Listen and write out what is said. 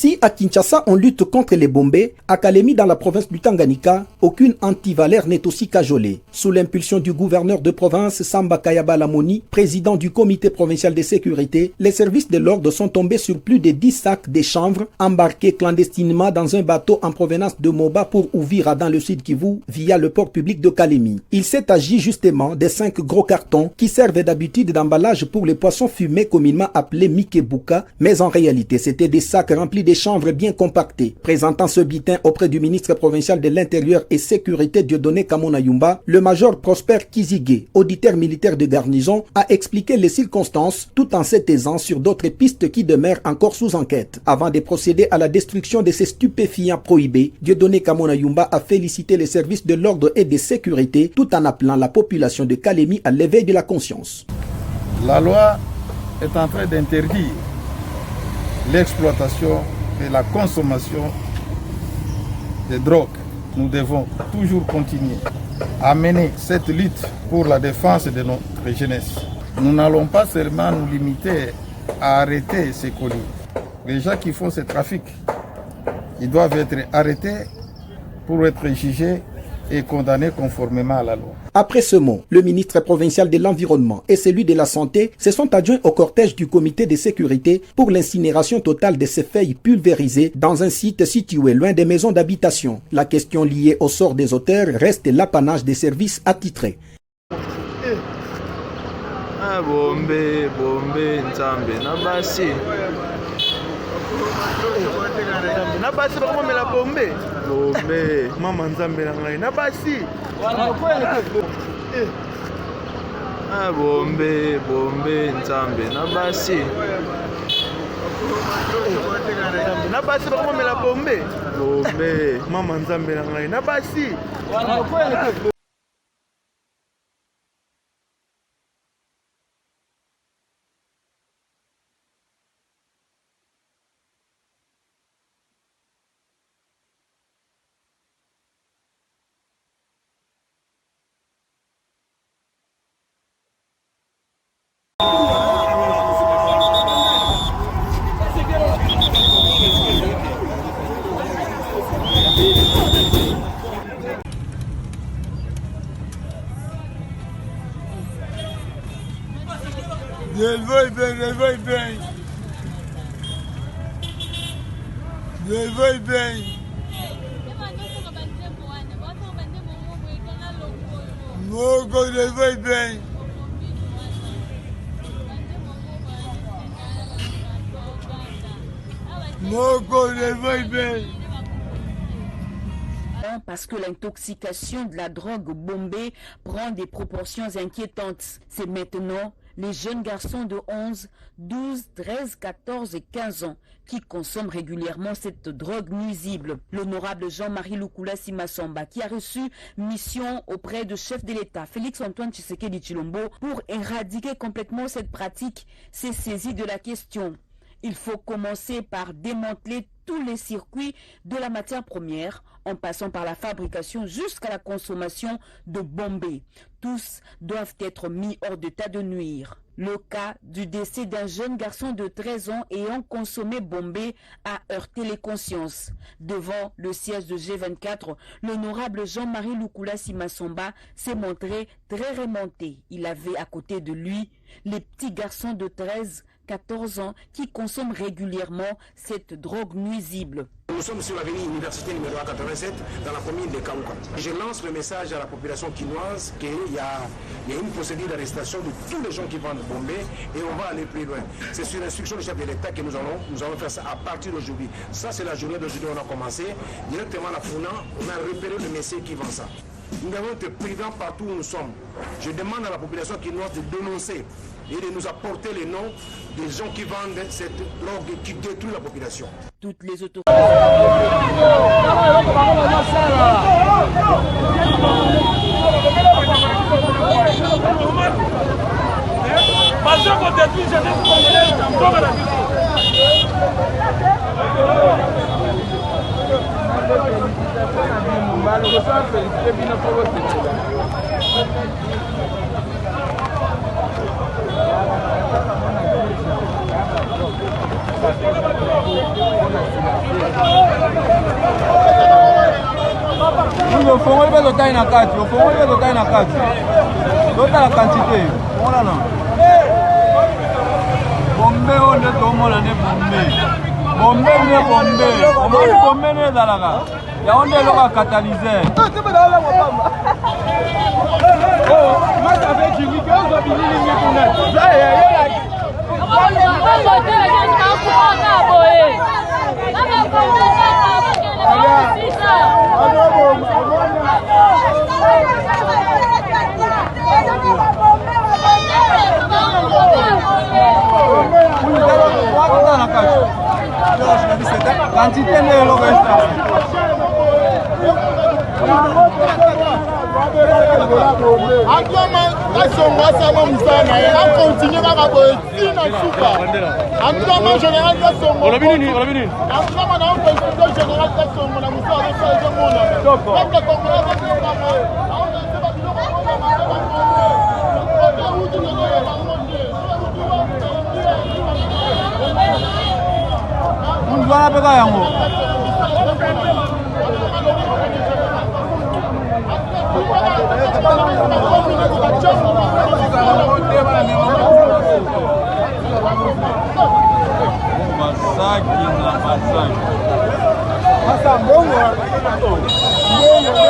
Si à Kinshasa on lutte contre les bombés, à Kalemi dans la province du Tanganyika, aucune antivalère n'est aussi cajolée. Sous l'impulsion du gouverneur de province Samba Kayaba Lamoni, président du comité provincial de sécurité, les services de l'ordre sont tombés sur plus de 10 sacs de chanvre embarqués clandestinement dans un bateau en provenance de Moba pour Uvira dans le sud Kivu via le port public de Kalemi. Il s'est agi justement des 5 gros cartons qui servent d'habitude d'emballage pour les poissons fumés communément appelés Mikebuka, mais en réalité c'était des sacs remplis de chanvre bien compactés. Présentant ce butin auprès du ministre provincial de l'Intérieur et Sécurité Dieudonné Kamona Yumba, le major Prosper Kizigé, auditeur militaire de garnison, a expliqué les circonstances tout en s'étaisant sur d'autres pistes qui demeurent encore sous enquête. Avant de procéder à la destruction de ces stupéfiants prohibés, Dieudonné Kamona Yumba a félicité les services de l'ordre et de sécurité tout en appelant la population de Kalemi à l'éveil de la conscience. La loi est en train d'interdire l'exploitation et la consommation de drogue. Nous devons toujours continuer à mener cette lutte pour la défense de notre jeunesse. Nous n'allons pas seulement nous limiter à arrêter ces colis. Les gens qui font ce trafic, ils doivent être arrêtés pour être jugés et condamnés conformément à la loi. Après ce mot, le ministre provincial de l'Environnement et celui de la Santé se sont adjoints au cortège du comité de sécurité pour l'incinération totale de ces feuilles pulvérisées dans un site situé loin des maisons d'habitation. La question liée au sort des auteurs reste l'apanage des services attitrés. Mama nzambe na ngai na basi bombe nzambe na basi bakomela bombe mama nzambe na ngai na basi. Parce que l'intoxication de la drogue bombée prend des proportions inquiétantes. C'est maintenant les jeunes garçons de 11, 12, 13, 14 et 15 ans qui consomment régulièrement cette drogue nuisible. L'honorable Jean-Marie Lukula Simasomba, qui a reçu mission auprès du chef de l'État, Félix-Antoine Tshisekedi Tshilombo, pour éradiquer complètement cette pratique, s'est saisi de la question. Il faut commencer par démanteler tous les circuits de la matière première, en passant par la fabrication jusqu'à la consommation de bombées. Tous doivent être mis hors d'état de nuire. Le cas du décès d'un jeune garçon de 13 ans ayant consommé bombé a heurté les consciences. Devant le siège de G24, l'honorable Jean-Marie Lukula Simasomba s'est montré très remonté. Il avait à côté de lui les petits garçons de 13, 14 ans qui consomment régulièrement cette drogue nuisible. Nous sommes sur l'avenue Université numéro 87 dans la commune de Kaouka. Je lance le message à la population quinoise qu'il y a une procédure d'arrestation de tous les gens qui vendent bombés et on va aller plus loin. C'est sur l'instruction du chef de l'État que nous allons faire ça à partir d'aujourd'hui. Ça c'est la journée d'aujourd'hui on a commencé. Directement à la Founa, on a repéré le messier qui vend ça. Nous devons être prudents partout où nous sommes. Je demande à la population quinoise de dénoncer et de nous apporter les noms des gens qui vendent cette drogue qui détruit la population. Toutes les autorités. Le fond est le taille na carte, le fond est le taille na carte. L'autre la quantité. Voilà non. Bombé on est tout le monde est bombé. Bombé ne bombé. On va bomber ne dalaga. Ya on est là catalyseur. Oh, moi j'avais dit que on va venir les mettre. Là quantité de l'eau voilà pegar yango. Masaki na masaki. Asa mbongo. Mbongo.